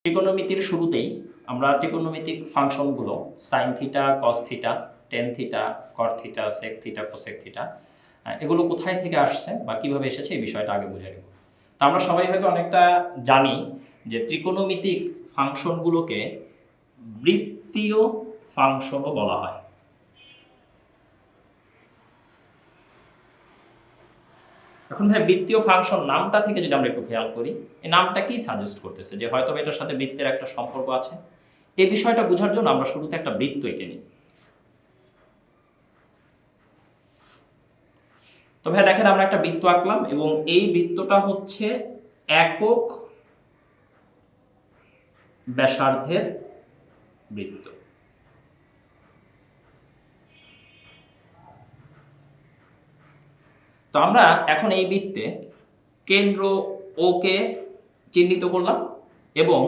ত্রিকোণমিতির শুরুতেই আমরা ত্রিকোণমিতিক ফাংশনগুলো sine theta, cos theta, tan theta, cot theta, sec theta, cosec theta এগুলো কোথায় থেকে আসছে বা কিভাবে এসেছে এই বিষয়টা আগে বুঝে নেব। তো আমরা সবাই হয়তো অনেকটা জানি যে ত্রিকোণমিতিক ফাংশনগুলোকে বৃত্তীয় ফাংশনও বলা হয়। এখন ভাই বৃত্তীয় ফাংশন নামটা থেকে যদি আমরা একটু খেয়াল করি, এই নামটা কি সাজেস্ট করতেছে যে হয়তো এটার সাথে বৃত্তের একটা সম্পর্ক আছে। এই বিষয়টা বোঝার জন্য আমরা শুরুতে একটা বৃত্ত এঁকে নিই। তো ভাই দেখেন আমরা একটা বৃত্ত আঁকলাম এবং এই বৃত্তটা হচ্ছে একক ব্যাসার্ধের বৃত্ত। তো আমরা এখন এই বৃত্তে কেন্দ্র ও কে চিহ্নিত করলাম এবং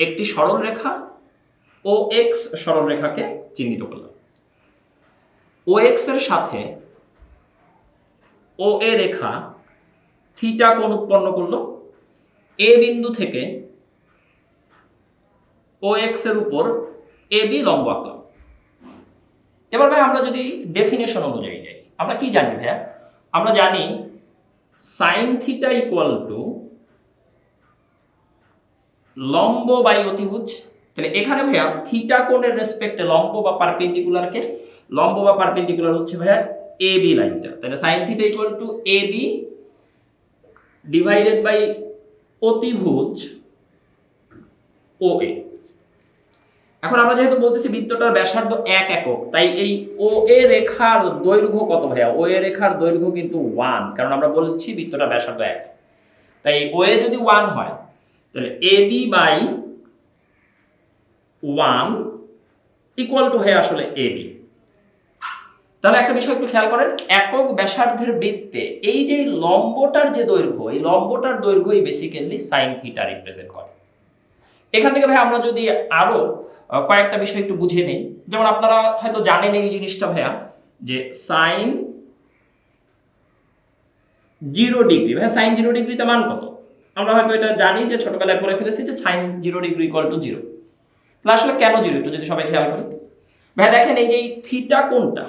একটি সরলরেখা ও এক্স সরলরেখাকে চিহ্নিত করলাম। ও এক্স এর সাথে ও এ রেখা থিটা কোণ উৎপন্ন করলো। এ বিন্দু থেকে ও এক্স এর উপর এ বি লম্ব আঁকলাম। এবার ভাই আমরা যদি ডেফিনেশন অনুযায়ী যাই, আমরা কি জানি ভাইয়া? আমরা জানি সাইন থিটা ইকুয়াল টু লম্ব বাই অতিভুজ। তাহলে এখানে ভাইয়া থিটা কোণের রেসপেক্টে লম্ব বা পারপেন্ডিকুলারকে, লম্ব বা পারপেন্ডিকুলার হচ্ছে ভাইয়া এ বি লাইনটা। তাহলে sine theta equal to A B divided by অতিভুজ ও এ। এখন আমরা যেহেতু বলতেছি বৃত্তটার ব্যাসার্ধ 1 একক, তাই এই ও এ রেখার দৈর্ঘ্য কত ভাইয়া? ও এ রেখার দৈর্ঘ্য কিন্তু 1, কারণ আমরা বলছি বৃত্তটার ব্যাসার্ধ 1। তাই ও এ যদি 1 হয় তাহলে A B by 1 equal to ভাইয়া আসলে এ বি। তাহলে একটা বিষয় একটু খেয়াল করেন, একক ব্যাসার্ধের বৃত্তে এই যে লম্বটার যে দৈর্ঘ্য, এই লম্বটার দৈর্ঘ্যই বেসিক্যালি সাইন থিটা রিপ্রেজেন্ট করে। এখান থেকে ভাই আমরা যদি আরো কয়েকটা বিষয় একটু বুঝে নেই, যেমন আপনারা হয়তো জানেন এই জিনিসটা ভাইয়া যে সাইন 0 ডিগ্রি, ভাইয়া সাইন 0 ডিগ্রিতে মান কত? আমরা হয়তো এটা জানি যে ছোটবেলায় পড়ে ফেলেছি যে সাইন 0 ডিগ্রি ইকুয়াল টু 0। তাহলে আসলে কেন 0 একটু যদি সবাই খেয়াল করি। ভাইয়া দেখেন এই যে থিটা কোণটা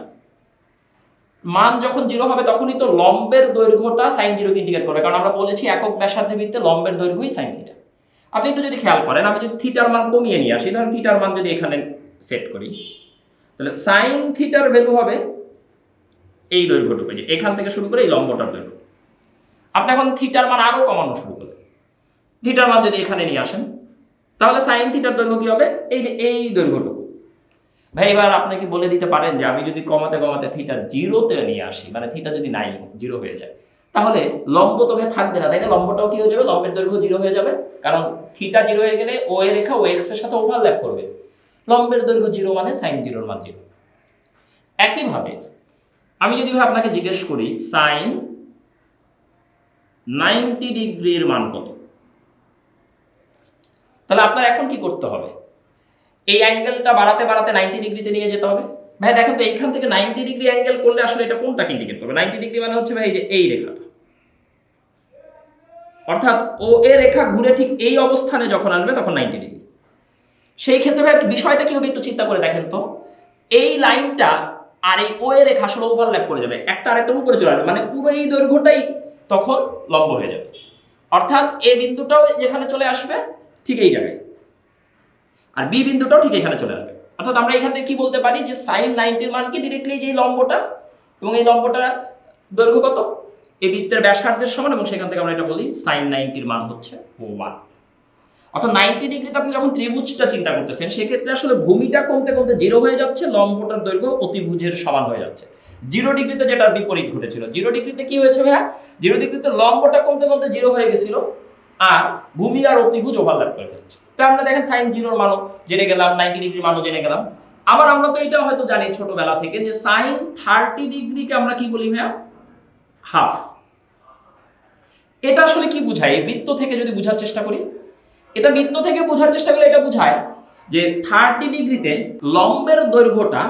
মান যখন 0 হবে তখনই তো লম্বের দৈর্ঘ্যটা সাইন 0 কে ইন্ডিকেট করবে, কারণ আমরা বলেছি একক ব্যাসার্ধের বৃত্তে লম্বের দৈর্ঘ্যই সাইন থিটা। আপনি একটু যদি খেয়াল করেন, আমি যদি থিটার মান কমিয়ে নিয়ে আসি, ধরেন থিটার মান যদি এখানে সেট করি, তাহলে সাইন থিটার ভ্যালু হবে এই দৈর্ঘ্যটুকু, যে এখান থেকে শুরু করে এই লম্বটার দৈর্ঘ্য। আপনি এখন থিটার মান আরো কমানো শুরু করলেন, থিটার মান যদি এখানে নিয়ে আসেন, তাহলে সাইন থিটার দৈর্ঘ্য কি হবে? এই যে এই দৈর্ঘ্যটুকু। ভাই এবার আপনি কি বলে দিতে পারেন যে আমি যদি কমাতে কমাতে থিটা 0-তে নিয়ে আসি, মানে থিটা যদি নাই 0 হয়ে যায়, তাহলে লম্ব তো ভাই থাকবে না, তাই না? লম্বটাও কি হয়ে যাবে? লম্বের দৈর্ঘ্য 0 হয়ে যাবে, কারণ থিটা 0 হয়ে গেলে ও এ রেখা ও এক্স এর সাথে ওভারল্যাপ করবে। লম্বের দৈর্ঘ্য 0 মানে সাইন 0 এর মান 0। একইভাবে আমি যদি ভাই আপনাকে জিজ্ঞেস করি সাইন 90 ডিগ্রির মান কত, তাহলে আপনার এখন কি করতে হবে? এই অ্যাঙ্গেলটা বাড়াতে বাড়াতে 90 ডিগ্রিতে নিয়ে যেতে হবে। ভাই দেখেন তো এইখান থেকে 90 ডিগ্রি অ্যাঙ্গেল করলে আসলে এটা কোনটাকে ইন্ডিকেট করবে? 90 ডিগ্রি মানে হচ্ছে ভাই এই যে এই রেখাটা, অর্থাৎ ও এ রেখা ঘুরে ঠিক এই অবস্থানে যখন আসবে তখন 90 ডিগ্রি। সেই ক্ষেত্রে ভাই বিষয়টা কি হবে একটু চিন্তা করে দেখেন তো, এই লাইনটা আর এই ও এ রেখা আসলে ওভারল্যাপ করে যাবে, একটা আরেকটার উপরে চলে আসবে, মানে পুরো এই দৈর্ঘ্যটাই তখন লম্ব হয়ে যাবে। অর্থাৎ এ বিন্দুটাও যেখানে চলে আসবে ঠিক এই জায়গায়, আর বি বিন্দুটাও ঠিক এখানে চলে আসবে। অর্থাৎ আমরা এখান থেকে কি বলতে পারি যে সাইন 90 মান কি ডিরেক্টলি যে লম্বটা, এবং এই লম্বটা দৈর্ঘ্য কত? এই বৃত্তের ব্যাসার্ধের সমান, এবং সেখান থেকে আমরা এটা বলি সাইন 90 মান হচ্ছে 1। অর্থাৎ 90 ডিগ্রিতে আপনি যখন ত্রিভুজটা চিন্তা করতেছেন, সেক্ষেত্রে আসলে ভূমিটা কমতে কমতে 0 হয়ে যাচ্ছে, লম্বটার দৈর্ঘ্য অতিভুজের সমান হয়ে যাচ্ছে। 0 ডিগ্রিতে যেটার বিপরীত ঘটেছিল। 0 ডিগ্রিতে কি হয়েছে ভাইয়া? 0 ডিগ্রিতে লম্বটা কমতে কমতে 0 হয়ে গেছিল, আর ভূমি আর অতিভুজ ওভারল্যাপ করে ফেলছে। তো আমরা দেখেন সাইন 0 এর মানও জেনে গেলাম, 90 ডিগ্রির মানও জেনে গেলাম। আবার আমরা তো এটা হয়তো জানি ছোটবেলা থেকে যে সাইন 30 ডিগ্রিকে আমরা কি বলি ভাইয়া? হাফ। এটা আসলে কি বোঝায়? এই বৃত্ত থেকে যদি বোঝার চেষ্টা করি, এটা বৃত্ত থেকে বোঝার চেষ্টা করলে এটা বোঝায় যে 30 ডিগ্রিতে লম্বের দৈর্ঘ্যটা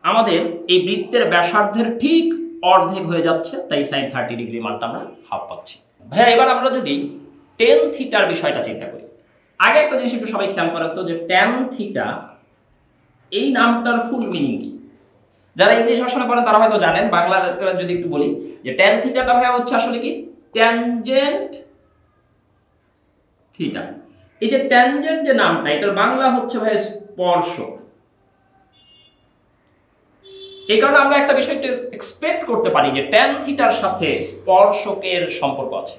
আমাদের এই বৃত্তের ব্যাসার্ধের ঠিক অর্ধেক হয়ে যাচ্ছে, তাই সাইন 30 ডিগ্রি মানটা আমরা হাফ পাচ্ছি। ভাইয়া এবার আমরা যদি টেন থিটার বিষয়টা চিন্তা করি, আগে একটা জিনিস একটু সবাই খেয়াল করেন তো, যে ট্যান থিটা এই নামটার ফুল মিনিং কি? যারা ইংলিশ ভার্সনে পড়েন তারা হয়তো জানেন, বাংলার যদি একটু বলি যে ট্যান থিটাটা ভাইয়া হচ্ছে আসলে কি ট্যানজেন্ট থিটা। এই যে ট্যানজেন্ট যে নামটা, এটার বাংলা হচ্ছে ভাইয়া স্পর্শক। এই কারণে আমরা একটা বিষয় এক্সপেক্ট করতে পারি যে ট্যান থিটার সাথে স্পর্শকের সম্পর্ক আছে।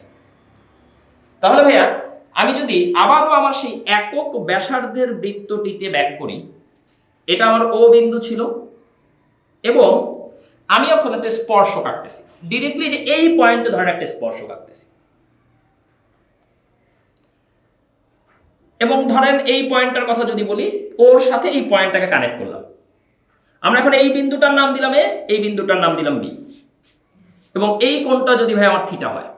তাহলে ভাইয়া আমি যদি আবারও আমার সেই একক ব্যাসার্ধের বৃত্তটিতে ব্যাক করি, এটা আমার ও বিন্দু ছিল এবং আমি এখন একটা স্পর্শক আঁকতেছি ডিরেক্টলি, যে এই পয়েন্টে ধরেন একটা স্পর্শক আঁকতেছি এবং ধরেন এই পয়েন্টটার কথা যদি বলি, ওর সাথে এই পয়েন্টটাকে কানেক্ট করলাম। আমরা এখন এই বিন্দুটার নাম দিলাম এ, এই বিন্দুটার নাম দিলাম বি, এবং এই কোণটা যদি ভাই আমার থিটা হয়,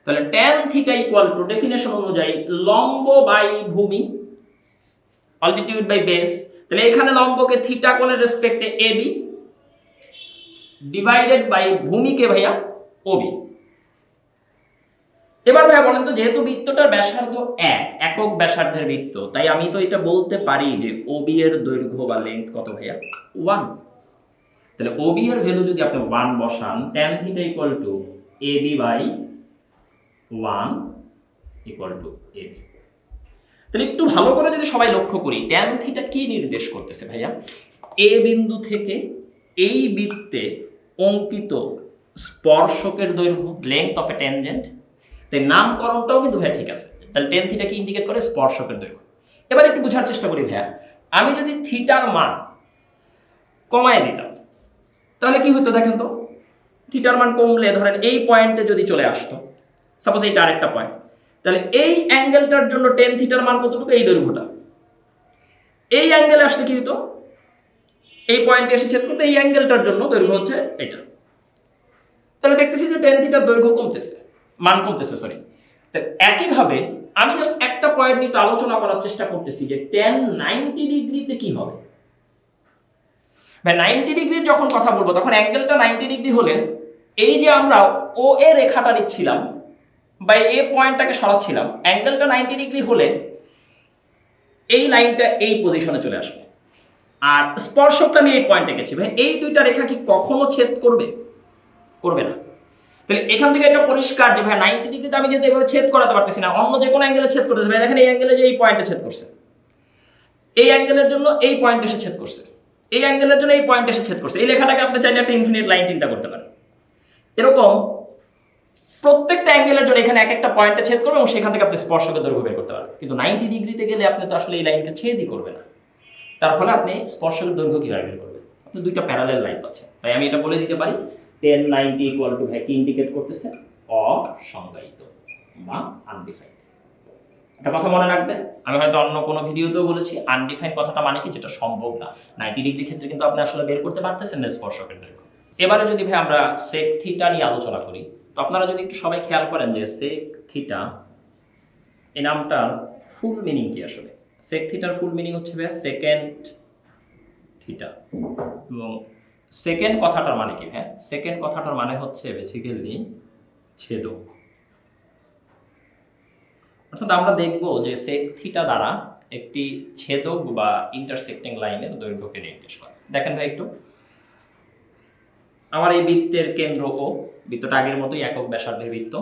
তাহলে tan theta equal two definition অনুযায়ী লম্ব বাই ভূমি, অল্টিটিউড বাই বেস। তাহলে এখানে লম্বকে থিটা কোণের রেসপেক্টে এ বি ডিভাইডেড বাই ভূমিকে ভাইয়া ওবি। এবার ভাইয়া বলেন তো, যেহেতু বৃত্তটার ব্যাসার্ধ একক ব্যাসার্ধের বৃত্ত, তাই আমি তো এটা বলতে পারি যে ওবি এর দৈর্ঘ্য বা লেন্থ কত ভাইয়া 1। তাহলে ওবি এর ভ্যালু যদি আপনি 1 বসান, tan theta equal to A B by 1 equal to A B. তাহলে একটু ভালো করে যদি সবাই লক্ষ্য করি, ট্যান থিটা কি নির্দেশ করতেছে ভাইয়া? এ বিন্দু থেকে এই বৃত্তে অঙ্কিত স্পর্শকের দৈর্ঘ্য, লেংথ অফ এ ট্যানজেন্ট। তাই নামকরণটাও কিন্তু ভাইয়া ঠিক আছে। তাহলে ট্যান থিটা কি ইন্ডিকেট করে? স্পর্শকের দৈর্ঘ্য। এবার একটু বোঝার চেষ্টা করি ভাইয়া, আমি যদি থিটার মান কমায় দিতাম তাহলে কি হতো দেখেন তো। থিটার মান কমলে ধরেন এই পয়েন্টে যদি চলে আসতো, সাপোজ এইটা আরেকটা পয়েন্ট, তাহলে এই অ্যাঙ্গেলটার জন্য টেন থিটার মান কতটুকু? এই দৈর্ঘ্যটা। এই অ্যাঙ্গেলে আসলে কি হতো? এই পয়েন্টে এসে ছেদ করতে, এই অ্যাঙ্গেলটার জন্য দৈর্ঘ্য হচ্ছে এটা। তাহলে দেখতেছি যে টেন থিটার দৈর্ঘ্য কমতেছে, মান কমতেছে, সরি। একইভাবে আমি জাস্ট একটা পয়েন্ট নিয়ে আলোচনা করার চেষ্টা করতেছি যে টেন 90 ডিগ্রিতে কি হবে। ভাই 90 ডিগ্রির যখন কথা বলবো, তখন অ্যাঙ্গেলটা 90 ডিগ্রি হলে এই যে আমরা ও এ রেখাটা নিচ্ছিলাম বা এই পয়েন্টটাকে সরাচ্ছিলাম, অ্যাঙ্গেলটা 90 ডিগ্রি হলে এই লাইনটা এই পজিশনে চলে আসবে, আর স্পর্শকটা আমি এই পয়েন্টে গেছি। ভাই এই দুইটা রেখা কি কখনো ছেদ করবে? করবে না। তাহলে এখান থেকে এটা পরিষ্কার যে ভাই 90 ডিগ্রিতে আমি যেহেতু এভাবে ছেদ করাতে পারতেছি না, অন্য যে কোনো অ্যাঙ্গেলে ছেদ করতেছে। ভাই দেখেন এই অ্যাঙ্গেলে যে এই পয়েন্টে ছেদ করছে, এই অ্যাঙ্গেলের জন্য এই পয়েন্ট এসে ছেদ করছে, এই অ্যাঙ্গেলের জন্য এই পয়েন্ট এসে ছেদ করছে। এই লেখাটাকে আপনি চাইলে একটা ইনফিনিট লাইন চিন্তা করতে পারেন। এরকম প্রত্যেকটা অ্যাঙ্গেলের জন্য এখানে এক একটা পয়েন্টে ছেদ করবে এবং সেখান থেকে আপনি স্পর্শকের দৈর্ঘ্য বের করতে পারবেন। কিন্তু 90 ডিগ্রিতে গেলে আপনি তো আসলে এই লাইনকে ছেদই করবে না, তার ফলে আপনি স্পর্শকের দৈর্ঘ্য কিভাবে বের করবেন? আপনি দুইটা প্যারালাল লাইন পাচ্ছেন। তাই আমি এটা বলে দিতে পারি 1090 ইকুয়াল টু কি ইন্ডিকেট করতেছে? অসংজ্ঞায়িত বা আনডিফাইন্ড। একটা কথা মনে রাখবেন, আমি হয়তো অন্য কোনো ভিডিওতেও বলেছি, আনডিফাইন্ড কথাটা মানে কি? যেটা সম্ভব না। 90 ডিগ্রি ক্ষেত্রে কিন্তু আপনি আসলে বের করতে পারতেছেন না স্পর্শকের দৈর্ঘ্য। এবারে যদি ভাই আমরা সেক থিটা নিয়ে আলোচনা করি, তো আপনারা যদি একটু সবাই খেয়াল করেন যে সেক থিটা এই নামটার ফুল মিনিং কি আসলে? সেক থিটার ফুল মিনিং হচ্ছে ভাই সেকেন্ড থিটা। এবং সেকেন্ড কথাটার মানে কি ভাই? সেকেন্ড কথাটার মানে হচ্ছে বেসিক্যালি ছেদক। অর্থাৎ আমরা দেখব যে সেক থিটা দ্বারা একটি ছেদক বা ইন্টারসেক্টিং লাইনের দৈর্ঘ্যকে নির্দেশ করে। দেখেন ভাই একটু, আমার এই বৃত্তের কেন্দ্র ও, বৃত্তটা আগের মতোই একক ব্যাসার্ধের বৃত্ত,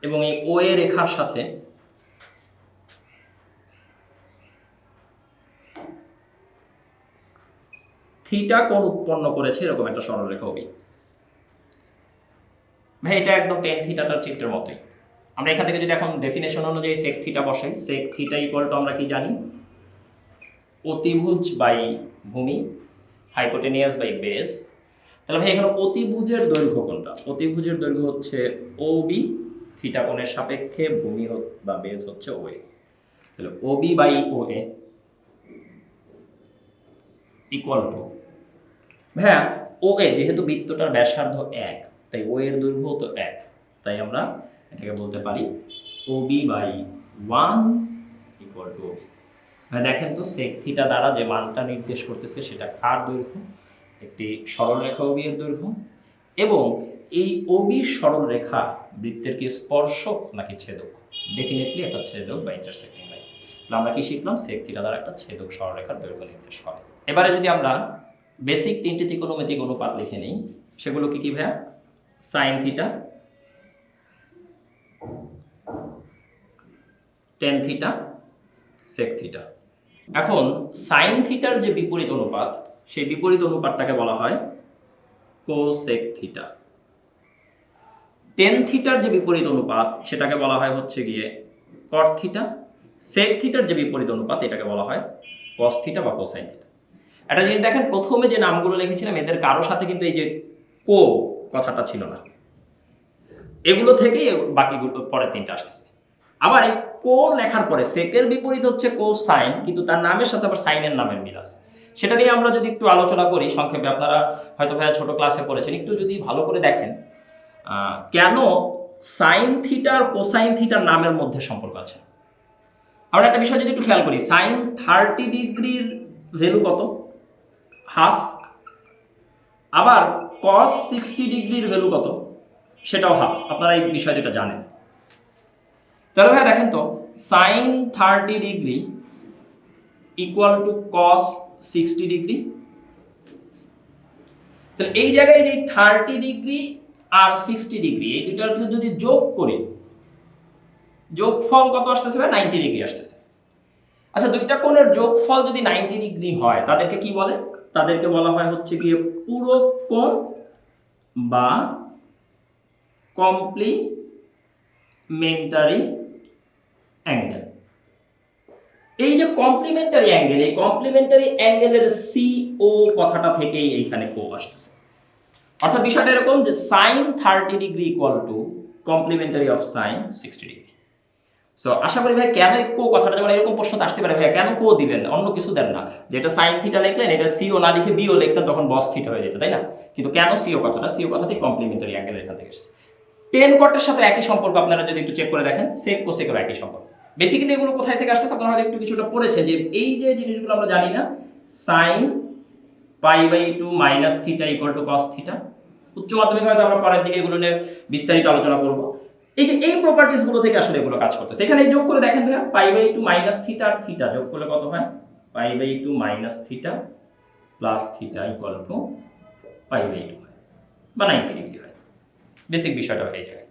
এবং এই ও এ রেখার সাথে থিটা কোণ উৎপন্ন করেছে এরকম একটা সরলরেখা ওবি। ভাই এটা একদম টেন থিটাটার চিত্রের মতোই। আমরা এখান থেকে যদি এখন ডেফিনেশন অনুযায়ী সেক থিটা বসাই, সেক থিটা ইকুয়াল টু আমরা কি জানি? অতিভুজ বাই ভূমি, হাইপোটেনিয়াস বাই বেস। তাহলে ভাই এখানে অতিভুজের দৈর্ঘ্য কোনটা? অতিভুজের দৈর্ঘ্য হচ্ছে ওবি, থিটা কোণের সাপেক্ষে ভূমি বা বেস হচ্ছে ও এ। তাহলে O B by O A equal to, ভাইয়া ও এ যেহেতু বৃত্তটার ব্যাসার্ধ 1, তাই ও এর দৈর্ঘ্য তো 1, তাই আমরা এটাকে বলতে পারি O B by 1 equal to O B. দেখেন তো সেক থিটা দ্বারা যে মানটা নির্দেশ করতেছে সেটা কার দৈর্ঘ্য? একটি সরলরেখা ওবি এর দৈর্ঘ্য। এবং এই ওবি সরলরেখা বৃত্তের কি স্পর্শক নাকি ছেদক? ডেফিনেটলি একটা ছেদক বা ইন্টারসেক্টিং লাইন। তাহলে আমরা কি শিখলাম? sec থিটা দ্বারা একটা ছেদক সরলরেখার দৈর্ঘ্য নির্দেশ করে। এবারে যদি আমরা বেসিক 3টি ত্রিকোণমিতিক অনুপাত লিখে নিই, সেগুলো কি কি ভাইয়া? sin theta, tan theta, sec theta. এখন sin থিটার যে বিপরীত অনুপাত, সেই বিপরীত অনুপাতটাকে বলা হয় cosec থিটা। tan থিটার যে বিপরীত অনুপাত, সেটাকে বলা হয় হচ্ছে গিয়ে cot থিটা। sec থিটার যে বিপরীত অনুপাত, এটাকে বলা হয় cos থিটা বা cosine থিটা। একটা জিনিস দেখেন, প্রথমে যে নামগুলো লিখেছিলাম এদের কারো সাথে কিন্তু এই যে কো কথাটা ছিল না, এগুলো থেকেই বাকিগুলো পরের তিনটা আসতেছে। আবার এই কো লেখার পরে সেকের বিপরীত হচ্ছে কোসাইন, কিন্তু তার নামের সাথে আবার সাইনের নামের মিল আছে। সেটা নিয়ে আমরা যদি একটু আলোচনা করি সংক্ষেপে, আপনারা হয়তো ভাইয়া ছোট ক্লাসে পড়েছেন, একটু যদি ভালো করে দেখেন কেন সাইন থিটা আর কোসাইন থিটার নামের মধ্যে সম্পর্ক আছে। আমরা একটা বিষয় যদি একটু খেয়াল করি, সাইন 30 ডিগ্রির ভ্যালু কত? হাফ। আবার কস 60 ডিগ্রির ভ্যালু কত? সেটাও হাফ। আপনারা এই বিষয় যেটা জানেন। তাহলে ভাই দেখেন তো, sine 30 degree equal to cos 60 degree. তাহলে এই জায়গায় যে 30 ডিগ্রি আর 60 ডিগ্রি, এই দুটার যদি যোগ করি, যোগফল কত আসতেছে? 90 ডিগ্রি আসতেছে। আচ্ছা, দুইটা কোণের যোগফল যদি 90 ডিগ্রি হয়, তাদেরকে কি বলে? তাদেরকে বলা হয় হচ্ছে গিয়ে পূরক কোণ বা কমপ্লিমেন্টারি অ্যাঙ্গেল। এই যে কমপ্লিমেন্টারি অ্যাঙ্গেল, এই কমপ্লিমেন্টারি অ্যাঙ্গেলের সিও কথাটা থেকেই এইখানে কো আসতেছে। অর্থাৎ বিষয়টা এরকম যে sine 30 degree equal to complementary of sine 60 degree. So আশা করি ভাই, কেন কো কথাটা, যেমন এরকম প্রশ্ন আসতে পারে, ভাই কেন কো দিবেন, অন্য কিছু দেন না, যেটা সাইন থিটা লিখলেন এটা সিও না লিখে বিও লিখতেন, তখন বস থিটা হয়ে যেত, তাই না? কিন্তু কেন সিও কথাটা? সিও কথাটাই কমপ্লিমেন্টারি অ্যাঙ্গেল এখান থেকে এসেছে। টেন কটের সাথে একই সম্পর্ক, আপনারা যদি একটু চেক করে দেখেন, সেক কোসেকের একই সম্পর্ক। বেসিক্যালি এগুলো কোথায় থেকে আসছে আপনারা হয়তো একটু কিছুটা পড়েছেন, যে এই যে জিনিসগুলো আমরা জানি না, sine π/2 minus theta equal to cos theta. উচ্চ মাধ্যমিকে হয়তো আমরা পরের দিকে এগুলো নিয়ে বিস্তারিত আলোচনা করব। এই যে এই প্রপার্টিস গুলো থেকে আসলে এগুলো কাজ করতেছে। এখানে যোগ করে দেখেন ভাইয়া, π/2 মাইনাস থিটা আর থিটা যোগ করলে কত হয়? π/2 minus theta plus theta equal to π/2 বা 90 ডিগ্রি হয়। বেসিক বিষয়টা হয়ে যায়।